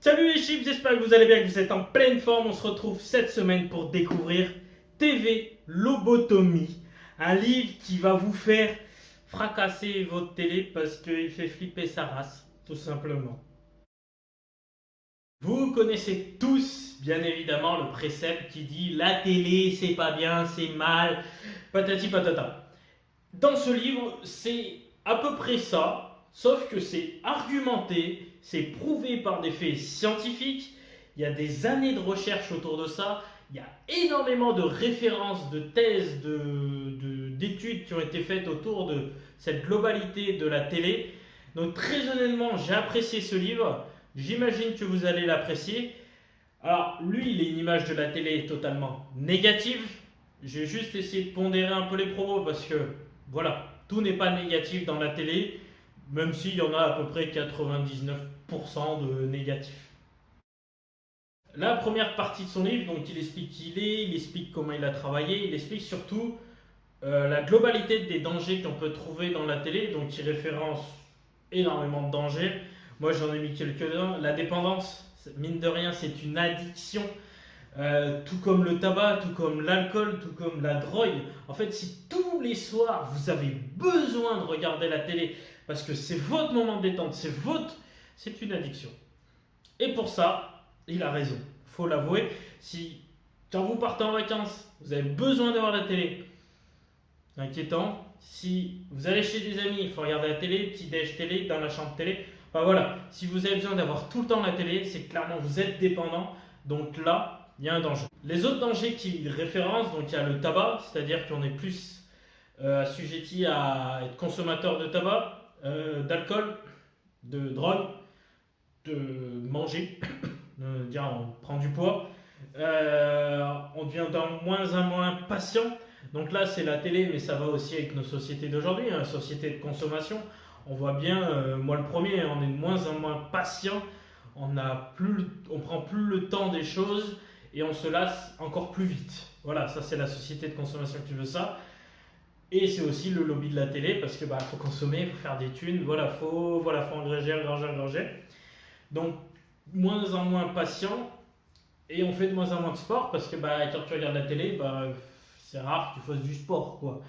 Salut les chips, j'espère que vous allez bien, que vous êtes en pleine forme. On se retrouve cette semaine pour découvrir TV Lobotomie, un livre qui va vous faire fracasser votre télé parce qu'il fait flipper sa race, tout simplement. Vous connaissez tous, bien évidemment, le précepte qui dit la télé c'est pas bien, c'est mal, patati patata. Dans ce livre, c'est à peu près ça, sauf que c'est argumenté, c'est prouvé par des faits scientifiques, il y a des années de recherche autour de ça, il y a énormément de références, de thèses, d'études qui ont été faites autour de cette globalité de la télé. Donc très honnêtement, j'ai apprécié ce livre, j'imagine que vous allez l'apprécier. Alors lui, il est une image de la télé totalement négative. J'ai juste essayé de pondérer un peu les propos parce que voilà, tout n'est pas négatif dans la télé, même s'il y en a à peu près 99% de négatifs. La première partie de son livre, donc il explique qui il est, il explique comment il a travaillé, il explique surtout la globalité des dangers qu'on peut trouver dans la télé, donc il référence énormément de dangers. Moi j'en ai mis quelques-uns. La dépendance, mine de rien, c'est une addiction. Tout comme le tabac, tout comme l'alcool, tout comme la drogue. En fait, si tous les soirs vous avez besoin de regarder la télé parce que c'est votre moment de détente, c'est une addiction. Et pour ça, il a raison. Faut l'avouer. Si quand vous partez en vacances, vous avez besoin d'avoir la télé, inquiétant. Si vous allez chez des amis, il faut regarder la télé, petit déj télé, dans la chambre télé. Enfin voilà. Si vous avez besoin d'avoir tout le temps la télé, c'est clairement vous êtes dépendant. Donc là, il y a un danger. Les autres dangers qu'il référence, donc il y a le tabac, c'est-à-dire qu'on est plus assujetti à être consommateur de tabac, d'alcool, de drogue, de manger, dire on prend du poids, on devient de moins en moins patient. Donc là c'est la télé, mais ça va aussi avec nos sociétés d'aujourd'hui, hein, société de consommation. On voit bien, moi le premier, on est de moins en moins patient, on prend plus le temps des choses et on se lasse encore plus vite. Voilà, ça c'est la société de consommation qui veut ça. Et c'est aussi le lobby de la télé parce que faut consommer, faut faire des thunes, faut engranger, engranger, engranger. Donc moins en moins patient et on fait de moins en moins de sport parce que quand tu regardes la télé, c'est rare que tu fasses du sport quoi.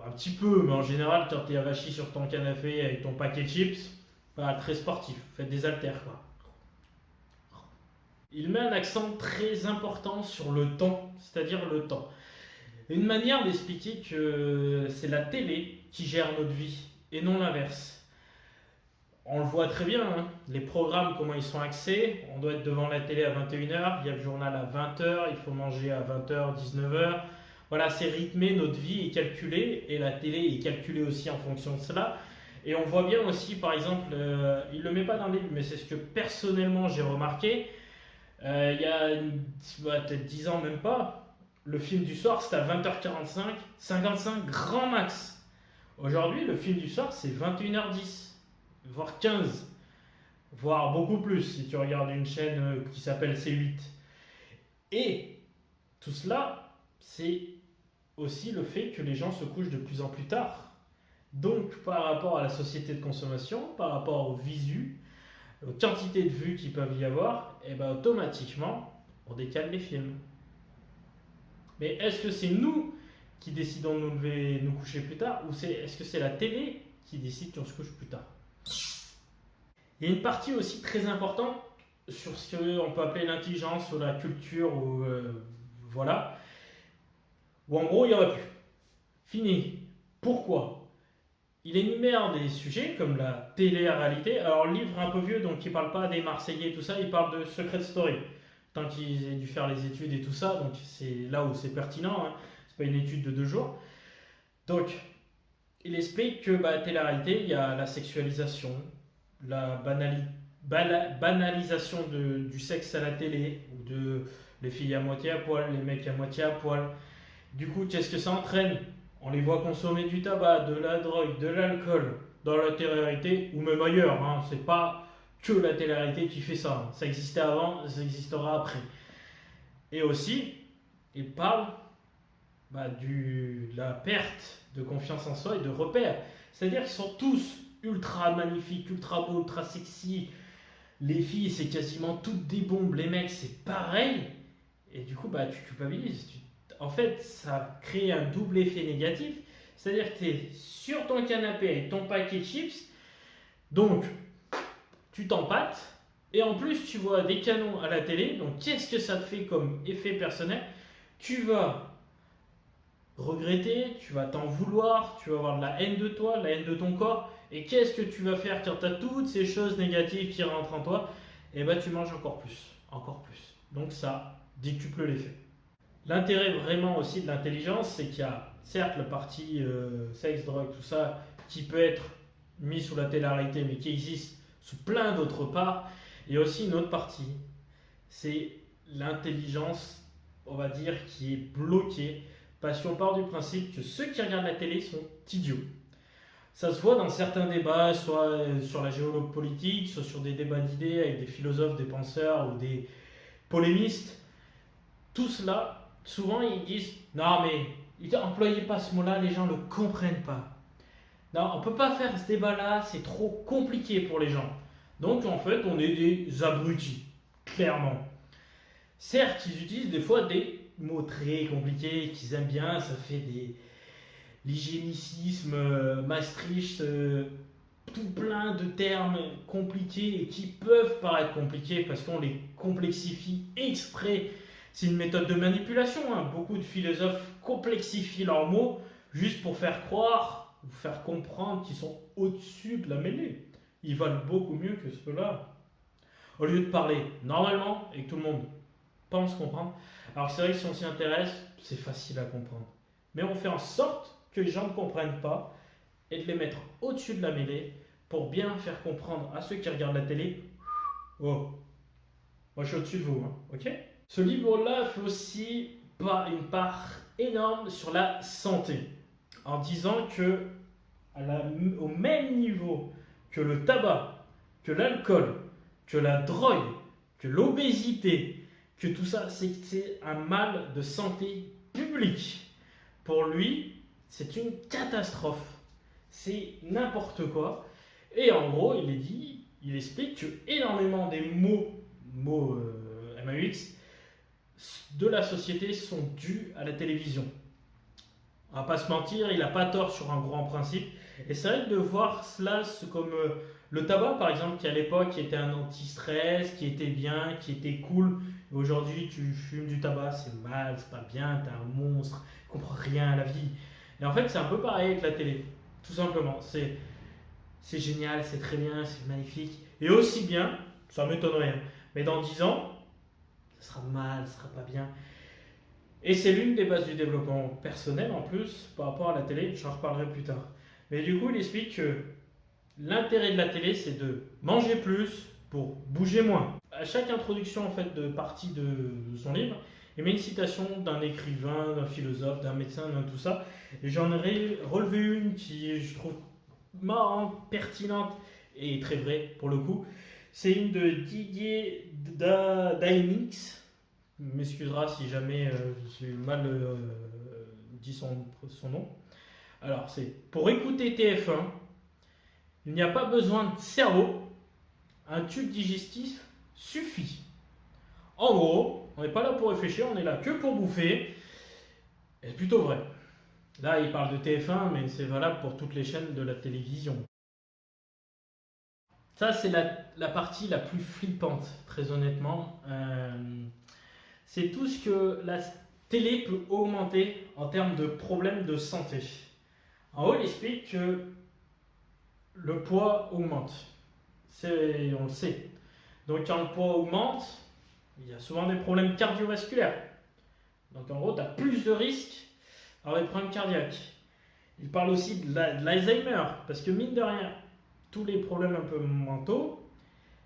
Un petit peu, mais en général quand tu es avachi sur ton canapé avec ton paquet de chips, très sportif, faites des haltères quoi. Il met un accent très important sur le temps, c'est-à-dire le temps. Une manière d'expliquer que c'est la télé qui gère notre vie et non l'inverse. On le voit très bien, hein, les programmes, comment ils sont axés. On doit être devant la télé à 21h, il y a le journal à 20h, il faut manger à 20h, 19h. Voilà, c'est rythmé, notre vie est calculée et la télé est calculée aussi en fonction de cela. Et on voit bien aussi, par exemple, il ne le met pas dans le livre, mais c'est ce que personnellement j'ai remarqué. Il y a peut-être 10 ans, même pas, le film du soir c'était à 20h45, 55 grand max. Aujourd'hui, le film du soir c'est 21h10, voire 15, voire beaucoup plus si tu regardes une chaîne qui s'appelle C8. Et tout cela, c'est aussi le fait que les gens se couchent de plus en plus tard. Donc, par rapport à la société de consommation, par rapport au visu, aux quantités de vues qu'il peuvent y avoir, et automatiquement, on décale les films. Mais est-ce que c'est nous qui décidons de nous lever, nous coucher plus tard, ou est-ce que c'est la télé qui décide qu'on se couche plus tard? Il y a une partie aussi très importante sur ce qu'on peut appeler l'intelligence ou la culture, ou voilà, où en gros il n'y en a plus. Fini. Pourquoi? Il énumère des sujets comme la télé-réalité. Alors, le livre un peu vieux, donc il ne parle pas des Marseillais et tout ça, il parle de Secret Story. Tant qu'ils aient dû faire les études et tout ça, donc c'est là où c'est pertinent, hein. C'est pas une étude de 2 jours. Donc, il explique que télé-réalité, il y a la sexualisation, la banalisation du sexe à la télé, ou de les filles à moitié à poil, les mecs à moitié à poil. Du coup, qu'est-ce que ça entraîne? On les voit consommer du tabac, de la drogue, de l'alcool dans la télé-réalité ou même ailleurs. Hein. C'est pas que la télé-réalité qui fait ça. Ça existait avant, ça existera après. Et aussi, il parle de la perte de confiance en soi et de repères. C'est-à-dire qu'ils sont tous ultra magnifiques, ultra beaux, ultra sexy. Les filles, c'est quasiment toutes des bombes. Les mecs, c'est pareil. Et du coup, bah, tu culpabilises. En fait, ça crée un double effet négatif. C'est-à-dire que tu es sur ton canapé avec ton paquet de chips. Donc, tu t'empâtes. Et en plus, tu vois des canons à la télé. Donc, qu'est-ce que ça te fait comme effet personnel? Tu vas regretter, tu vas t'en vouloir, tu vas avoir de la haine de toi, de la haine de ton corps. Et qu'est-ce que tu vas faire quand tu as toutes ces choses négatives qui rentrent en toi? Et bah, tu manges encore plus, encore plus. Donc, ça décuple l'effet. L'intérêt vraiment aussi de l'intelligence, c'est qu'il y a certes le parti sexe, drogue, tout ça, qui peut être mis sous la télé-réalité, mais qui existe sous plein d'autres parts. Et aussi une autre partie, c'est l'intelligence, on va dire, qui est bloquée, parce qu'on part du principe que ceux qui regardent la télé sont idiots. Ça se voit dans certains débats, soit sur la géopolitique, soit sur des débats d'idées avec des philosophes, des penseurs ou des polémistes. Tout cela, souvent ils disent non mais employez pas ce mot-là, les gens ne le comprennent pas. Non, on ne peut pas faire ce débat-là, c'est trop compliqué pour les gens. Donc en fait, on est des abrutis, clairement. Certes, ils utilisent des fois des mots très compliqués qu'ils aiment bien, ça fait des l'hygiénicisme, Maastricht, tout plein de termes compliqués et qui peuvent paraître compliqués parce qu'on les complexifie exprès. C'est une méthode de manipulation. Hein. Beaucoup de philosophes complexifient leurs mots juste pour faire croire, ou faire comprendre qu'ils sont au-dessus de la mêlée. Ils valent beaucoup mieux que ceux-là. Au lieu de parler normalement et que tout le monde pense comprendre. Alors c'est vrai que si on s'y intéresse, c'est facile à comprendre. Mais on fait en sorte que les gens ne comprennent pas et de les mettre au-dessus de la mêlée pour bien faire comprendre à ceux qui regardent la télé. Oh, moi je suis au-dessus de vous, hein, ok? Ce livre-là fait aussi une part énorme sur la santé, en disant que au même niveau que le tabac, que l'alcool, que la drogue, que l'obésité, que tout ça, c'est un mal de santé publique. Pour lui, c'est une catastrophe. C'est n'importe quoi. Et en gros, il explique que énormément des mots MAUX, de la société sont dus à la télévision. On va pas se mentir, il n'a pas tort sur un grand principe. Et c'est vrai que de voir cela comme le tabac, par exemple, qui à l'époque était un anti-stress, qui était bien, qui était cool. Aujourd'hui, tu fumes du tabac, c'est mal, c'est pas bien, t'es un monstre, tu comprends rien à la vie. Et en fait, c'est un peu pareil avec la télé, tout simplement. C'est génial, c'est très bien, c'est magnifique. Et aussi bien, ça m'étonnerait, mais dans 10 ans, ça sera mal, ça sera pas bien. Et c'est l'une des bases du développement personnel en plus par rapport à la télé, j'en reparlerai plus tard. Mais du coup, il explique que l'intérêt de la télé, c'est de manger plus pour bouger moins. À chaque introduction en fait de partie de son livre, il met une citation d'un écrivain, d'un philosophe, d'un médecin, d'un tout ça. Et j'en ai relevé une qui je trouve marrante, pertinente et très vraie pour le coup. C'est une de Didier Dainix. M'excusera si jamais j'ai mal dit son nom. Alors, c'est pour écouter TF1, il n'y a pas besoin de cerveau, un tube digestif suffit. En gros, on n'est pas là pour réfléchir, on est là que pour bouffer. Et c'est plutôt vrai. Là, il parle de TF1, mais c'est valable pour toutes les chaînes de la télévision. Ça, c'est la partie la plus flippante, très honnêtement. C'est tout ce que la télé peut augmenter en termes de problèmes de santé. En haut, il explique que le poids augmente. On le sait. Donc quand le poids augmente, il y a souvent des problèmes cardiovasculaires. Donc en gros, tu as plus de risques d'avoir des problèmes cardiaques. Il parle aussi de l'Alzheimer, parce que mine de rien, tous les problèmes un peu mentaux,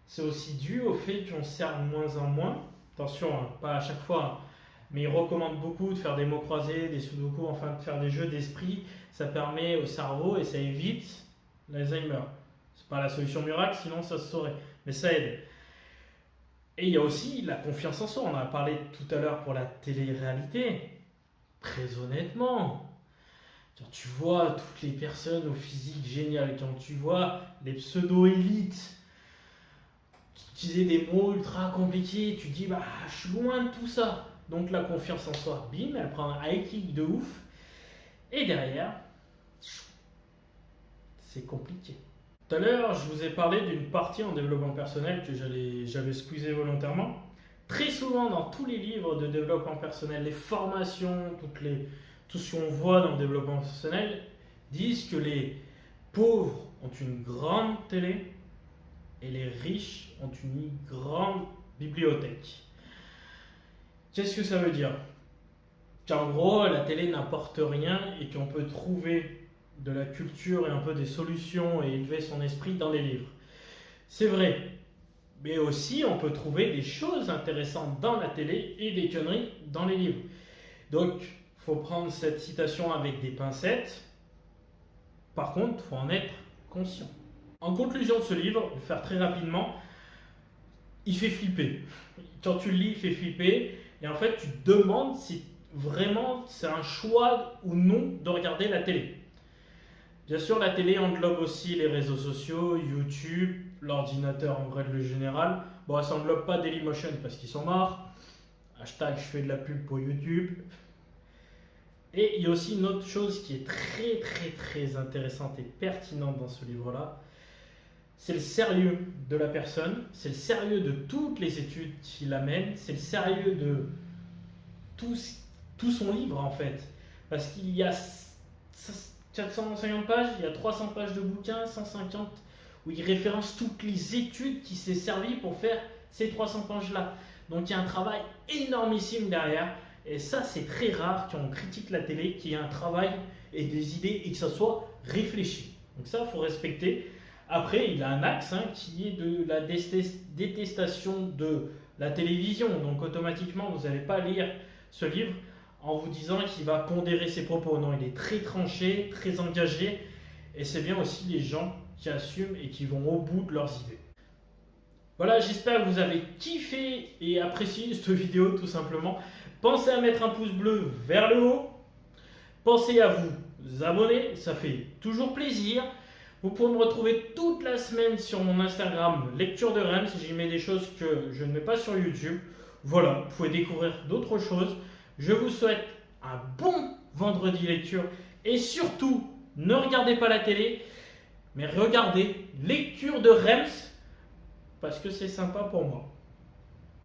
c'est aussi dû au fait qu'on sert de moins en moins. Attention, hein, pas à chaque fois, hein, mais il recommande beaucoup de faire des mots croisés, des sudoku, enfin de faire des jeux d'esprit. Ça permet au cerveau et ça évite l'Alzheimer. C'est pas la solution miracle, sinon ça se saurait, mais ça aide. Et il y a aussi la confiance en soi. On en a parlé tout à l'heure pour la télé-réalité. Très honnêtement, quand tu vois toutes les personnes au physique génial, quand tu vois les pseudo-élites qui utilisaient des mots ultra compliqués. Tu te dis, bah, je suis loin de tout ça. Donc la confiance en soi, bim, elle prend un high kick de ouf. Et derrière, c'est compliqué. Tout à l'heure, je vous ai parlé d'une partie en développement personnel que j'avais squeezé volontairement. Très souvent, dans tous les livres de développement personnel, les formations, tout ce qu'on voit dans le développement personnel, disent que les pauvres ont une grande télé et les riches ont une grande bibliothèque. Qu'est-ce que ça veut dire? Qu'en gros, la télé n'apporte rien et qu'on peut trouver de la culture et un peu des solutions et élever son esprit dans les livres. C'est vrai, mais aussi on peut trouver des choses intéressantes dans la télé et des conneries dans les livres. Donc, il faut prendre cette citation avec des pincettes. Par contre, il faut en être conscient. En conclusion de ce livre, je vais faire très rapidement, il fait flipper. Quand tu le lis, il fait flipper. Et en fait, tu te demandes si vraiment c'est un choix ou non de regarder la télé. Bien sûr, la télé englobe aussi les réseaux sociaux, YouTube, l'ordinateur en règle générale. Bon, ça n'englobe pas Dailymotion parce qu'ils sont morts. Hashtag, je fais de la pub pour YouTube. Et il y a aussi une autre chose qui est très très très intéressante et pertinente dans ce livre-là. C'est le sérieux de la personne, c'est le sérieux de toutes les études qu'il amène, c'est le sérieux de tout son livre en fait. Parce qu'il y a 450 pages, il y a 300 pages de bouquins, 150, où il référence toutes les études qui s'est servi pour faire ces 300 pages-là. Donc il y a un travail énormissime derrière. Et ça, c'est très rare quand on critique la télé, qu'il y ait un travail et des idées et que ça soit réfléchi. Donc ça, il faut respecter. Après, il a un axe qui est de la détestation de la télévision. Donc automatiquement, vous n'allez pas lire ce livre en vous disant qu'il va pondérer ses propos. Non, il est très tranché, très engagé. Et c'est bien aussi les gens qui assument et qui vont au bout de leurs idées. Voilà, j'espère que vous avez kiffé et apprécié cette vidéo tout simplement. Pensez à mettre un pouce bleu vers le haut. Pensez à vous abonner, ça fait toujours plaisir. Vous pouvez me retrouver toute la semaine sur mon Instagram Lecture de Reims. J'y mets des choses que je ne mets pas sur YouTube. Voilà, vous pouvez découvrir d'autres choses. Je vous souhaite un bon vendredi lecture. Et surtout, ne regardez pas la télé, mais regardez Lecture de Reims parce que c'est sympa pour moi.